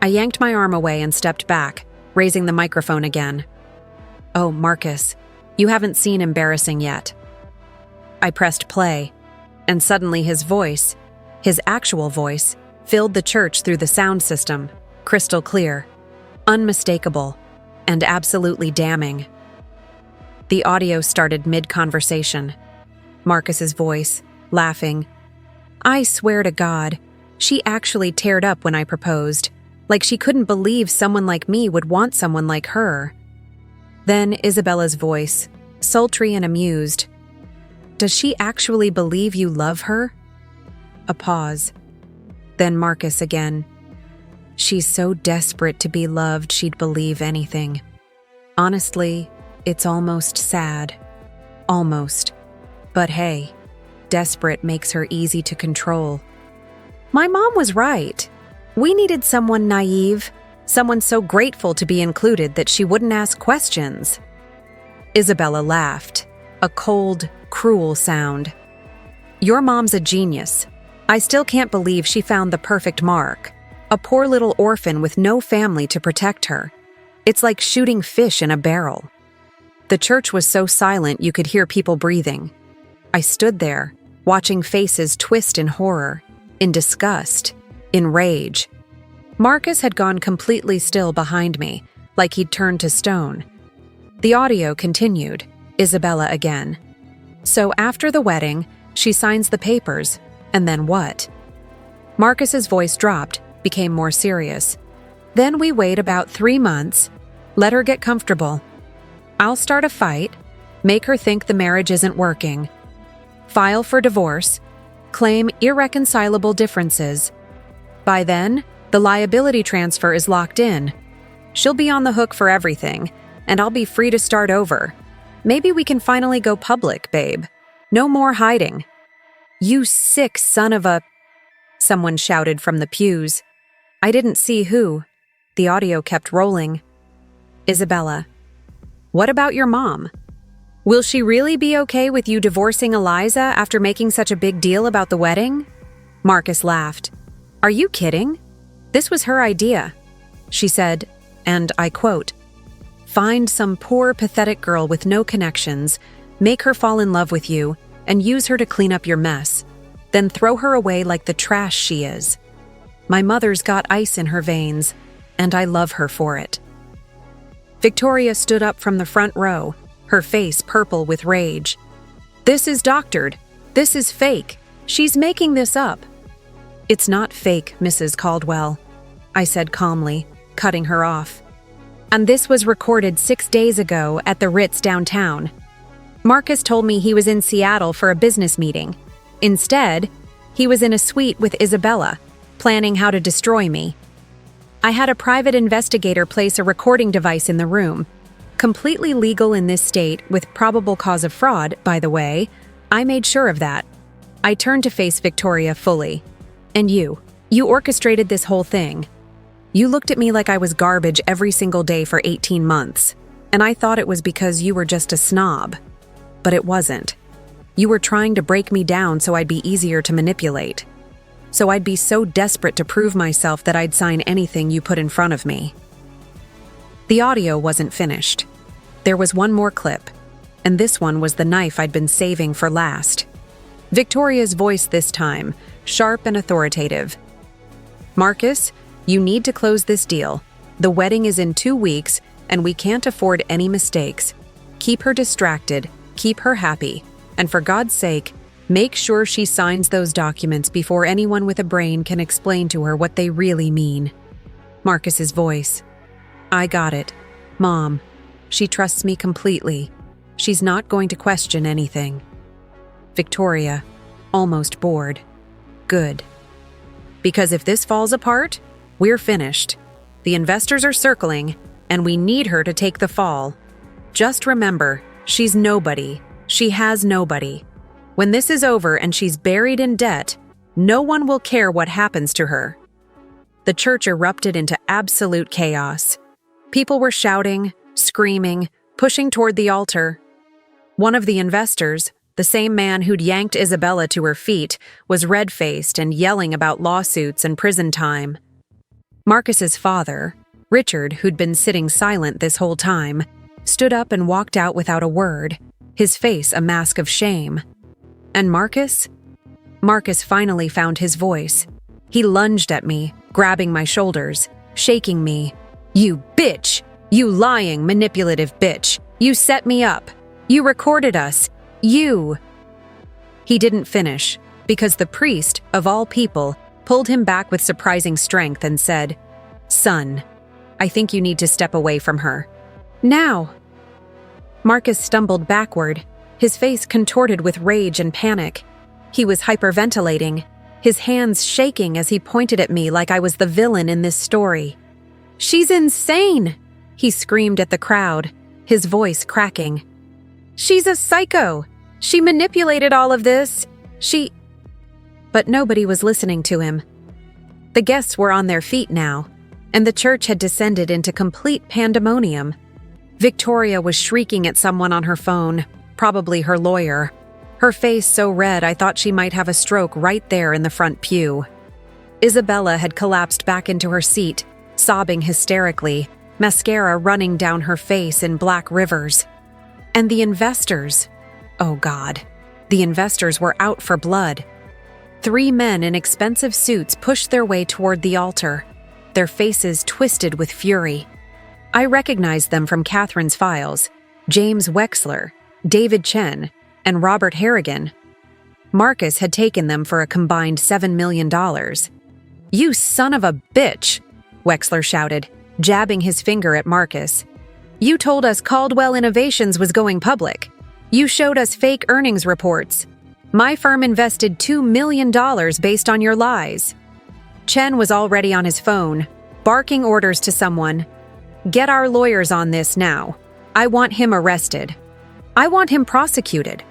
A: I yanked my arm away and stepped back, raising the microphone again. "Oh, Marcus, you haven't seen embarrassing yet." I pressed play, and suddenly his voice, his actual voice, filled the church through the sound system, crystal clear, unmistakable, and absolutely damning. The audio started mid-conversation. Marcus's voice, laughing. "I swear to God, she actually teared up when I proposed, like she couldn't believe someone like me would want someone like her." Then Isabella's voice, sultry and amused. "Does she actually believe you love her?" A pause. Then Marcus again. "She's so desperate to be loved she'd believe anything. Honestly, it's almost sad. Almost. But hey, desperate makes her easy to control." My mom was right. We needed someone naive, someone so grateful to be included that she wouldn't ask questions. Isabella laughed, a cold, cruel sound. "Your mom's a genius. I still can't believe she found the perfect mark. A poor little orphan with no family to protect her. It's like shooting fish in a barrel." The church was so silent you could hear people breathing. I stood there, watching faces twist in horror, in disgust, in rage. Marcus had gone completely still behind me, like he'd turned to stone. The audio continued, Isabella again. "So after the wedding, she signs the papers, and then what?" Marcus's voice dropped, became more serious. Then we wait about 3 months, let her get comfortable. I'll start a fight, make her think the marriage isn't working, file for divorce, claim irreconcilable differences. By then, the liability transfer is locked in. She'll be on the hook for everything, and I'll be free to start over. Maybe we can finally go public, babe. No more hiding. You sick son of a... Someone shouted from the pews. I didn't see who. The audio kept rolling. Isabella. What about your mom? Will she really be okay with you divorcing Eliza after making such a big deal about the wedding? Marcus laughed. Are you kidding? This was her idea. She said, and I quote, "Find some poor, pathetic girl with no connections, make her fall in love with you, and use her to clean up your mess. Then throw her away like the trash she is. My mother's got ice in her veins, and I love her for it." Victoria stood up from the front row, her face purple with rage. This is doctored. This is fake. She's making this up. It's not fake, Mrs. Caldwell, I said calmly, cutting her off. And this was recorded 6 days ago at the Ritz downtown. Marcus told me he was in Seattle for a business meeting. Instead, he was in a suite with Isabella, planning how to destroy me. I had a private investigator place a recording device in the room. Completely legal in this state with probable cause of fraud, by the way. I made sure of that. I turned to face Victoria fully. And you orchestrated this whole thing. You looked at me like I was garbage every single day for 18 months, and I thought it was because you were just a snob. But it wasn't. You were trying to break me down so I'd be easier to manipulate. So I'd be so desperate to prove myself that I'd sign anything you put in front of me. The audio wasn't finished. There was one more clip, and this one was the knife I'd been saving for last. Victoria's voice this time, sharp and authoritative. Marcus, you need to close this deal. The wedding is in 2 weeks, and we can't afford any mistakes. Keep her distracted, keep her happy, and for God's sake, make sure she signs those documents before anyone with a brain can explain to her what they really mean. Marcus's voice. I got it. Mom. She trusts me completely. She's not going to question anything. Victoria, almost bored. Good. Because if this falls apart, we're finished. The investors are circling, and we need her to take the fall. Just remember, she's nobody. She has nobody. When this is over and she's buried in debt, no one will care what happens to her. The church erupted into absolute chaos. People were shouting, screaming, pushing toward the altar. One of the investors, the same man who'd yanked Isabella to her feet, was red-faced and yelling about lawsuits and prison time. Marcus's father, Richard, who'd been sitting silent this whole time, stood up and walked out without a word, his face a mask of shame. And Marcus? Marcus finally found his voice. He lunged at me, grabbing my shoulders, shaking me. You bitch! You lying, manipulative bitch! You set me up! You recorded us! You! He didn't finish, because the priest, of all people, pulled him back with surprising strength and said, Son, I think you need to step away from her. Now! Marcus stumbled backward, his face contorted with rage and panic. He was hyperventilating, his hands shaking as he pointed at me like I was the villain in this story. She's insane! He screamed at the crowd, his voice cracking. She's a psycho! She manipulated all of this! But nobody was listening to him. The guests were on their feet now, and the church had descended into complete pandemonium. Victoria was shrieking at someone on her phone, probably her lawyer. Her face so red I thought she might have a stroke right there in the front pew. Isabella had collapsed back into her seat, sobbing hysterically, mascara running down her face in black rivers. And the investors. Oh God, the investors were out for blood. 3 men in expensive suits pushed their way toward the altar, their faces twisted with fury. I recognized them from Catherine's files: James Wexler, David Chen, and Robert Harrigan. Marcus had taken them for a combined $7 million, "You son of a bitch," Wexler shouted, jabbing his finger at Marcus. "You told us Caldwell Innovations was going public. You showed us fake earnings reports. My firm invested $2 million based on your lies." Chen was already on his phone, barking orders to someone. "Get our lawyers on this now. I want him arrested. I want him prosecuted.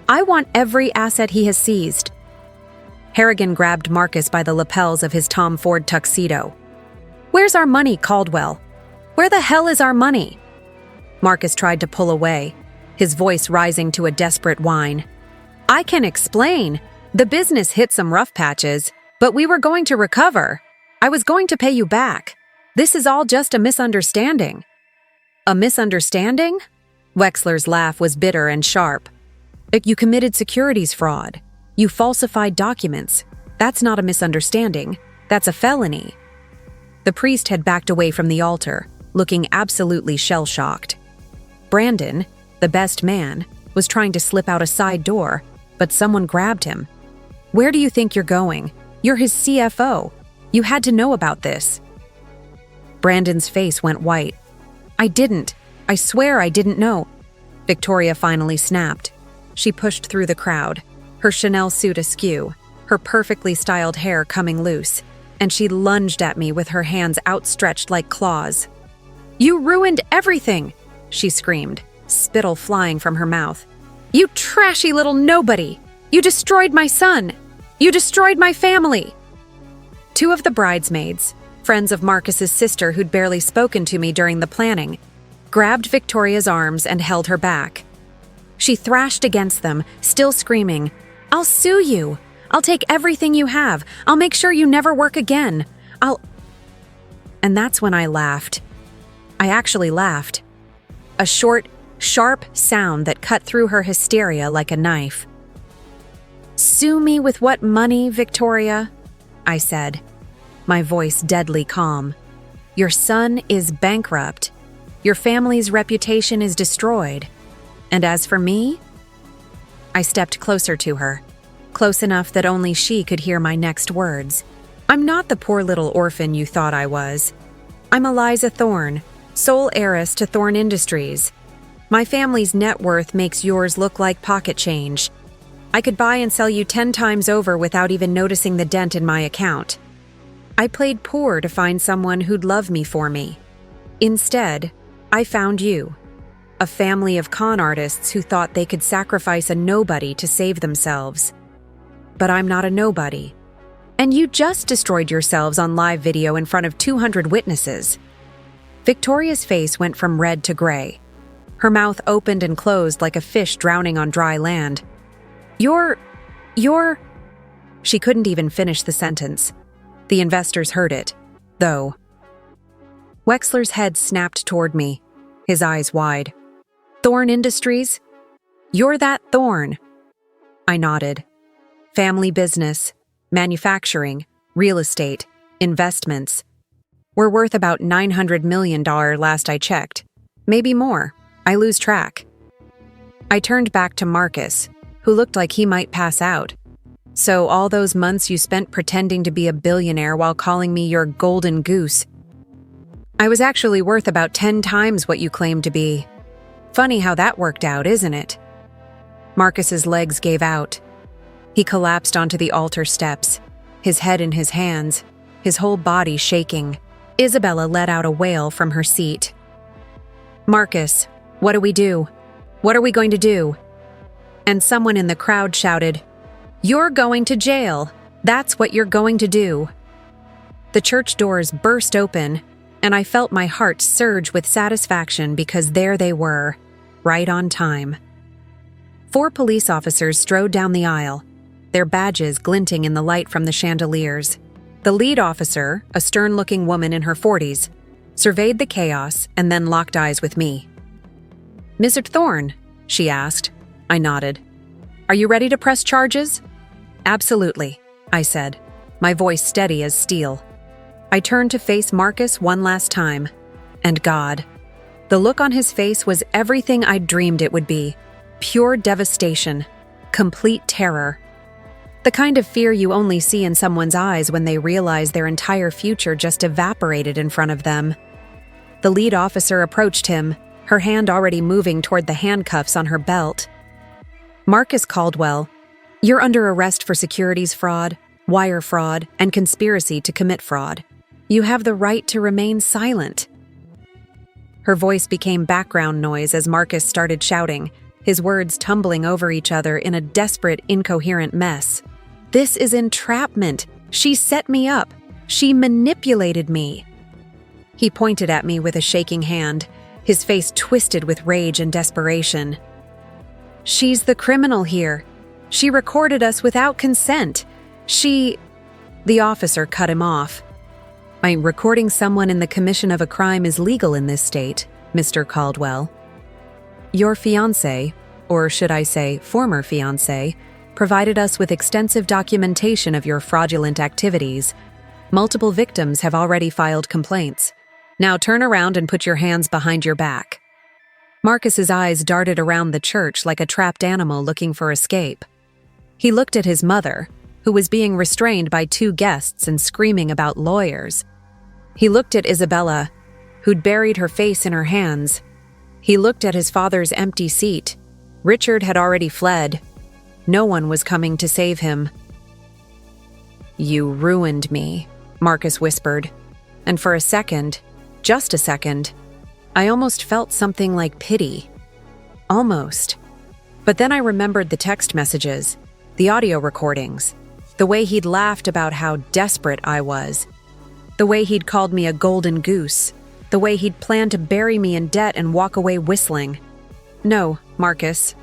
A: I want every asset he has seized." Harrigan grabbed Marcus by the lapels of his Tom Ford tuxedo. "Where's our money, Caldwell? Where the hell is our money?" Marcus tried to pull away, his voice rising to a desperate whine. "I can explain. The business hit some rough patches, but we were going to recover. I was going to pay you back. This is all just a misunderstanding." "A misunderstanding?" Wexler's laugh was bitter and sharp. "You committed securities fraud. You falsified documents. That's not a misunderstanding. That's a felony." The priest had backed away from the altar, looking absolutely shell-shocked. Brandon, the best man, was trying to slip out a side door, but someone grabbed him. "Where do you think you're going? You're his CFO. You had to know about this." Brandon's face went white. "I didn't. I swear I didn't know." Victoria finally snapped. She pushed through the crowd, her Chanel suit askew, her perfectly styled hair coming loose, and she lunged at me with her hands outstretched like claws. "You ruined everything!" she screamed, spittle flying from her mouth. "You trashy little nobody! You destroyed my son! You destroyed my family!" Two of the bridesmaids, friends of Marcus's sister who'd barely spoken to me during the planning, grabbed Victoria's arms and held her back. She thrashed against them, still screaming, "I'll sue you! I'll take everything you have! I'll make sure you never work again! And that's when I laughed. I actually laughed. A short, sharp sound that cut through her hysteria like a knife. "Sue me with what money, Victoria?" I said, my voice deadly calm. "Your son is bankrupt. Your family's reputation is destroyed. And as for me?" I stepped closer to her, close enough that only she could hear my next words. "I'm not the poor little orphan you thought I was. I'm Eliza Thorne, sole heiress to Thorne Industries. My family's net worth makes yours look like pocket change. I could buy and sell you 10 times over without even noticing the dent in my account. I played poor to find someone who'd love me for me. Instead, I found you. A family of con artists who thought they could sacrifice a nobody to save themselves. But I'm not a nobody. And you just destroyed yourselves on live video in front of 200 witnesses." Victoria's face went from red to gray. Her mouth opened and closed like a fish drowning on dry land. You're... She couldn't even finish the sentence. The investors heard it, though. Wexler's head snapped toward me, his eyes wide. "Thorne Industries? You're that Thorne." I nodded. "Family business, manufacturing, real estate, investments. We're worth about $900 million last I checked. Maybe more. I lose track." I turned back to Marcus, who looked like he might pass out. "So all those months you spent pretending to be a billionaire while calling me your golden goose. I was actually worth about 10 times what you claimed to be. Funny how that worked out, isn't it?" Marcus's legs gave out. He collapsed onto the altar steps, his head in his hands, his whole body shaking. Isabella let out a wail from her seat. "Marcus, what do we do? What are we going to do?" And someone in the crowd shouted, "You're going to jail. That's what you're going to do." The church doors burst open, and I felt my heart surge with satisfaction because there they were, right on time. 4 police officers strode down the aisle, their badges glinting in the light from the chandeliers. The lead officer, a stern-looking woman in her 40s, surveyed the chaos and then locked eyes with me. "Mr. Thorne?" she asked. I nodded. "Are you ready to press charges?" "Absolutely," I said, my voice steady as steel. I turned to face Marcus one last time. And God. The look on his face was everything I'd dreamed it would be. Pure devastation. Complete terror. The kind of fear you only see in someone's eyes when they realize their entire future just evaporated in front of them. The lead officer approached him, her hand already moving toward the handcuffs on her belt. "Marcus Caldwell, you're under arrest for securities fraud, wire fraud, and conspiracy to commit fraud. You have the right to remain silent." Her voice became background noise as Marcus started shouting, his words tumbling over each other in a desperate, incoherent mess. "This is entrapment. She set me up. She manipulated me." He pointed at me with a shaking hand, his face twisted with rage and desperation. "She's the criminal here. She recorded us without consent. The officer cut him off. "Recording someone in the commission of a crime is legal in this state, Mr. Caldwell. Your fiancé, or should I say former fiancé, provided us with extensive documentation of your fraudulent activities. Multiple victims have already filed complaints. Now turn around and put your hands behind your back." Marcus's eyes darted around the church like a trapped animal looking for escape. He looked at his mother, who was being restrained by two guests and screaming about lawyers. He looked at Isabella, who'd buried her face in her hands. He looked at his father's empty seat. Richard had already fled. No one was coming to save him. "You ruined me," Marcus whispered. And for a second, just a second, I almost felt something like pity. Almost. But then I remembered the text messages, the audio recordings, the way he'd laughed about how desperate I was, the way he'd called me a golden goose, the way he'd planned to bury me in debt and walk away whistling. "No, Marcus,"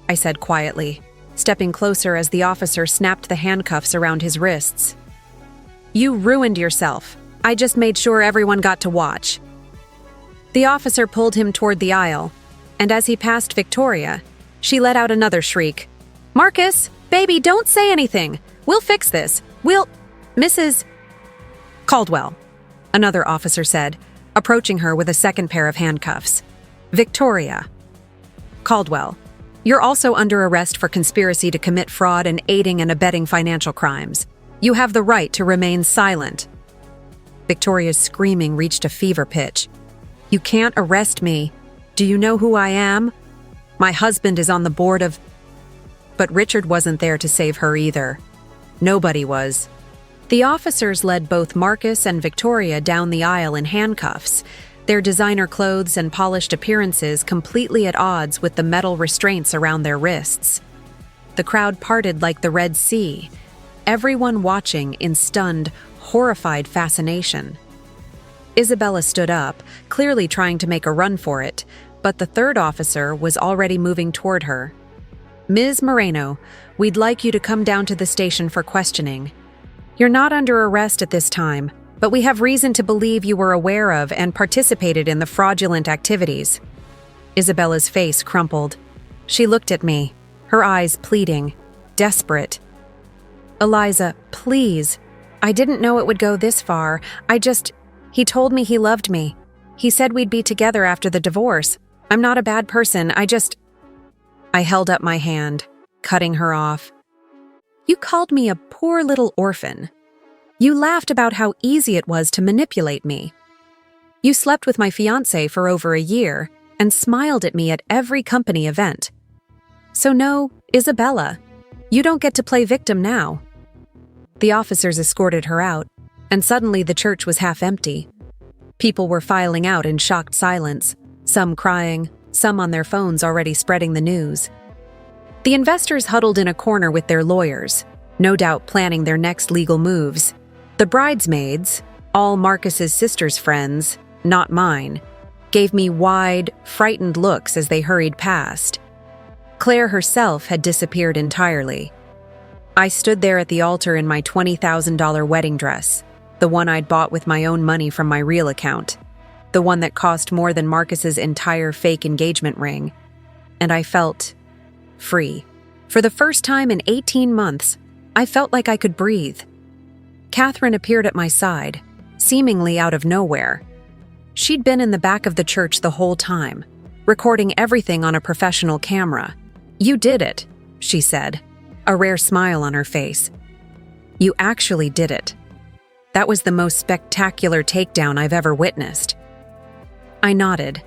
A: I said quietly, stepping closer as the officer snapped the handcuffs around his wrists. "You ruined yourself. I just made sure everyone got to watch." The officer pulled him toward the aisle, and as he passed Victoria, she let out another shriek. "Marcus, baby, don't say anything. We'll fix this. Mrs. Caldwell," another officer said, approaching her with a second pair of handcuffs. "Victoria. Caldwell, you're also under arrest for conspiracy to commit fraud and aiding and abetting financial crimes. You have the right to remain silent." Victoria's screaming reached a fever pitch. "You can't arrest me. Do you know who I am? My husband is on the board of—" But Richard wasn't there to save her either. Nobody was. The officers led both Marcus and Victoria down the aisle in handcuffs, their designer clothes and polished appearances completely at odds with the metal restraints around their wrists. The crowd parted like the Red Sea, everyone watching in stunned, horrified fascination. Isabella stood up, clearly trying to make a run for it, but the third officer was already moving toward her. "Ms. Moreno, we'd like you to come down to the station for questioning. You're not under arrest at this time, but we have reason to believe you were aware of and participated in the fraudulent activities." Isabella's face crumpled. She looked at me, her eyes pleading, desperate. "Eliza, please. I didn't know it would go this far. He told me he loved me. He said we'd be together after the divorce. I'm not a bad person. I held up my hand, cutting her off. "You called me a poor little orphan. You laughed about how easy it was to manipulate me. You slept with my fiancé for over a year and smiled at me at every company event. So no, Isabella, you don't get to play victim now." The officers escorted her out, and suddenly the church was half empty. People were filing out in shocked silence, some crying, some on their phones already spreading the news. The investors huddled in a corner with their lawyers, no doubt planning their next legal moves. The bridesmaids, all Marcus's sister's friends, not mine, gave me wide, frightened looks as they hurried past. Claire herself had disappeared entirely. I stood there at the altar in my $20,000 wedding dress, the one I'd bought with my own money from my real account, the one that cost more than Marcus's entire fake engagement ring, and I felt free. For the first time in 18 months, I felt like I could breathe. Catherine appeared at my side, seemingly out of nowhere. She'd been in the back of the church the whole time, recording everything on a professional camera. "You did it," she said. a rare smile on her face. "You actually did it. That was the most spectacular takedown I've ever witnessed." I nodded,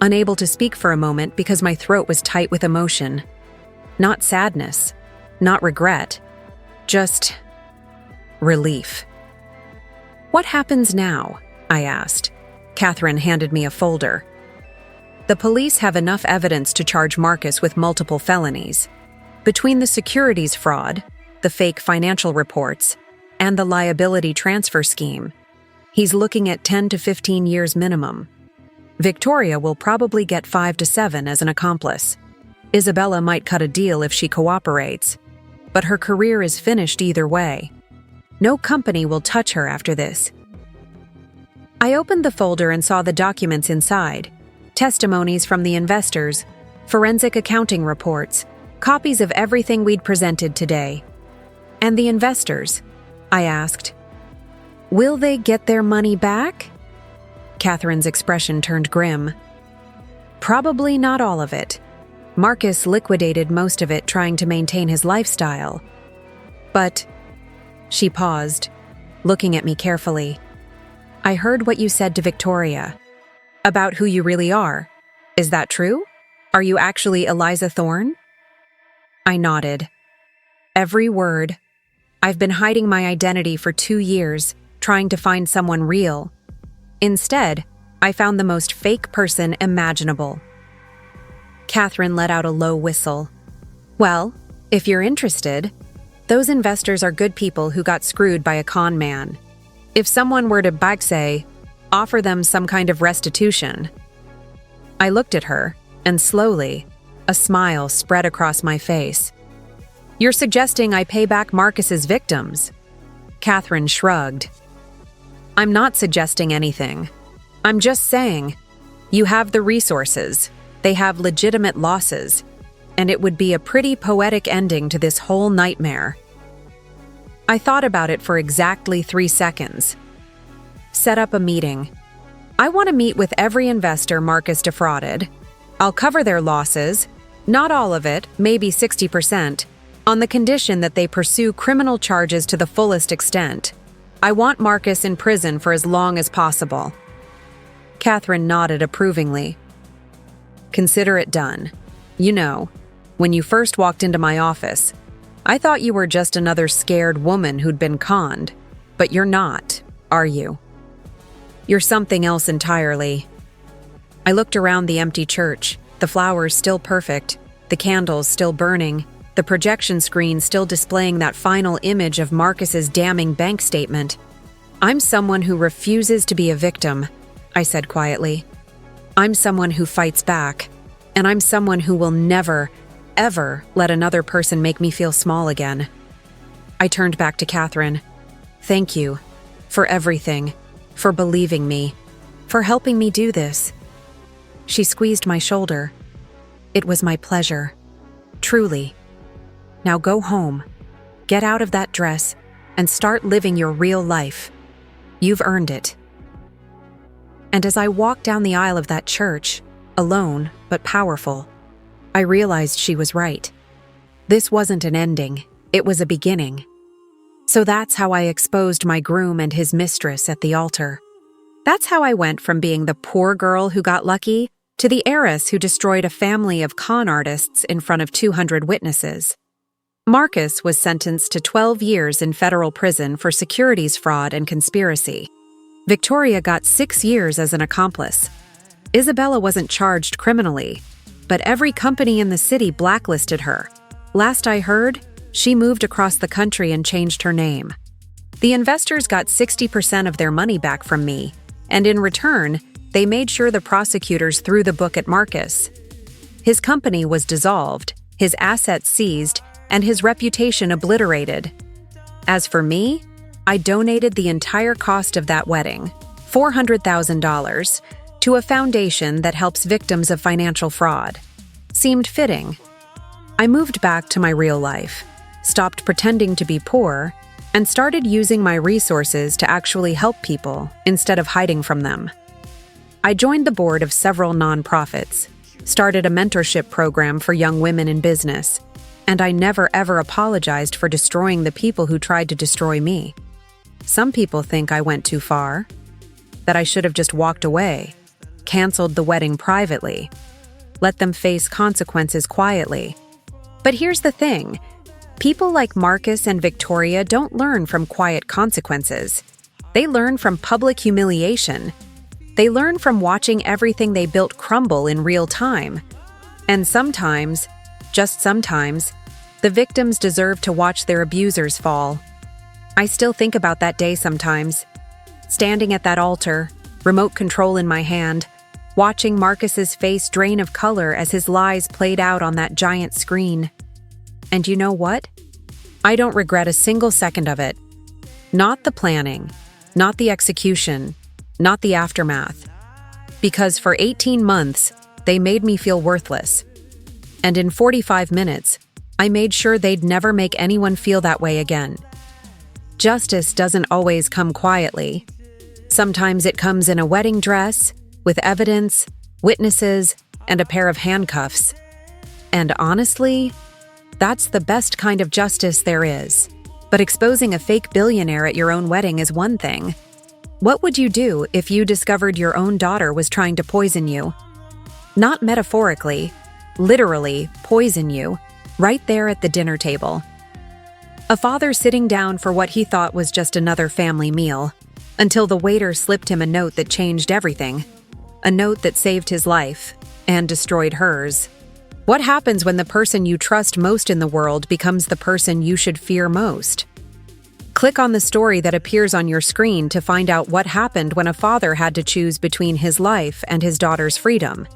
A: unable to speak for a moment because my throat was tight with emotion. Not sadness, not regret, just relief. "What happens now?" I asked. Catherine handed me a folder. "The police have enough evidence to charge Marcus with multiple felonies. Between the securities fraud, the fake financial reports, and the liability transfer scheme, he's looking at 10 to 15 years minimum. Victoria will probably get 5 to 7 as an accomplice. Isabella might cut a deal if she cooperates, but her career is finished either way. No company will touch her after this." I opened the folder and saw the documents inside: testimonies from the investors, forensic accounting reports, copies of everything we'd presented today. "And the investors?" I asked. "Will they get their money back?" Catherine's expression turned grim. "Probably not all of it. Marcus liquidated most of it trying to maintain his lifestyle. But..." She paused, looking at me carefully. "I heard what you said to Victoria. About who you really are. Is that true? Are you actually Eliza Thorne?" I nodded. Every word. I've been hiding my identity for 2 years, trying to find someone real. Instead, I found the most fake person imaginable. Catherine let out a low whistle. "Well, if you're interested, those investors are good people who got screwed by a con man. If someone were to, say, offer them some kind of restitution..." I looked at her, and slowly, a smile spread across my face. "You're suggesting I pay back Marcus's victims?" Catherine shrugged. "I'm not suggesting anything. I'm just saying, you have the resources, they have legitimate losses, and it would be a pretty poetic ending to this whole nightmare." I thought about it for exactly 3 seconds. "Set up a meeting. I want to meet with every investor Marcus defrauded. I'll cover their losses, not all of it, maybe 60%, on the condition that they pursue criminal charges to the fullest extent. I want Marcus in prison for as long as possible." Catherine nodded approvingly. "Consider it done. You know, when you first walked into my office, I thought you were just another scared woman who'd been conned, but you're not, are you? You're something else entirely." I looked around the empty church, the flowers still perfect, the candles still burning, the projection screen still displaying that final image of Marcus's damning bank statement. "I'm someone who refuses to be a victim," I said quietly. "I'm someone who fights back, and I'm someone who will never, ever let another person make me feel small again." I turned back to Catherine. "Thank you for everything, for believing me, for helping me do this." She squeezed my shoulder. "It was my pleasure. Truly. Now go home, get out of that dress, and start living your real life. You've earned it." And as I walked down the aisle of that church, alone but powerful, I realized she was right. This wasn't an ending, it was a beginning. So that's how I exposed my groom and his mistress at the altar. That's how I went from being the poor girl who got lucky to the heiress who destroyed a family of con artists in front of 200 witnesses. Marcus was sentenced to 12 years in federal prison for securities fraud and conspiracy. Victoria got 6 years as an accomplice. Isabella wasn't charged criminally, but every company in the city blacklisted her. Last I heard, she moved across the country and changed her name. The investors got 60% of their money back from me, and in return, they made sure the prosecutors threw the book at Marcus. His company was dissolved, his assets seized, and his reputation obliterated. As for me, I donated the entire cost of that wedding, $400,000, to a foundation that helps victims of financial fraud. Seemed fitting. I moved back to my real life, stopped pretending to be poor, and started using my resources to actually help people instead of hiding from them. I joined the board of several nonprofits, started a mentorship program for young women in business, And I never ever apologized for destroying the people who tried to destroy me. Some people think I went too far, that I should have just walked away, canceled the wedding privately, let them face consequences quietly. But here's the thing. People like Marcus and Victoria don't learn from quiet consequences. They learn from public humiliation. They learn from watching everything they built crumble in real time. And sometimes, just sometimes, the victims deserve to watch their abusers fall. I still think about that day sometimes, standing at that altar, remote control in my hand, watching Marcus's face drain of color as his lies played out on that giant screen. And you know what? I don't regret a single second of it. Not the planning, not the execution, not the aftermath. Because for 18 months, they made me feel worthless. And in 45 minutes, I made sure they'd never make anyone feel that way again. Justice doesn't always come quietly. Sometimes it comes in a wedding dress, with evidence, witnesses, and a pair of handcuffs. And honestly, that's the best kind of justice there is. But exposing a fake billionaire at your own wedding is one thing. What would you do if you discovered your own daughter was trying to poison you? Not metaphorically, literally poison you, right there at the dinner table. A father sitting down for what he thought was just another family meal, until the waiter slipped him a note that changed everything. A note that saved his life and destroyed hers. What happens when the person you trust most in the world becomes the person you should fear most? Click on the story that appears on your screen to find out what happened when a father had to choose between his life and his daughter's freedom.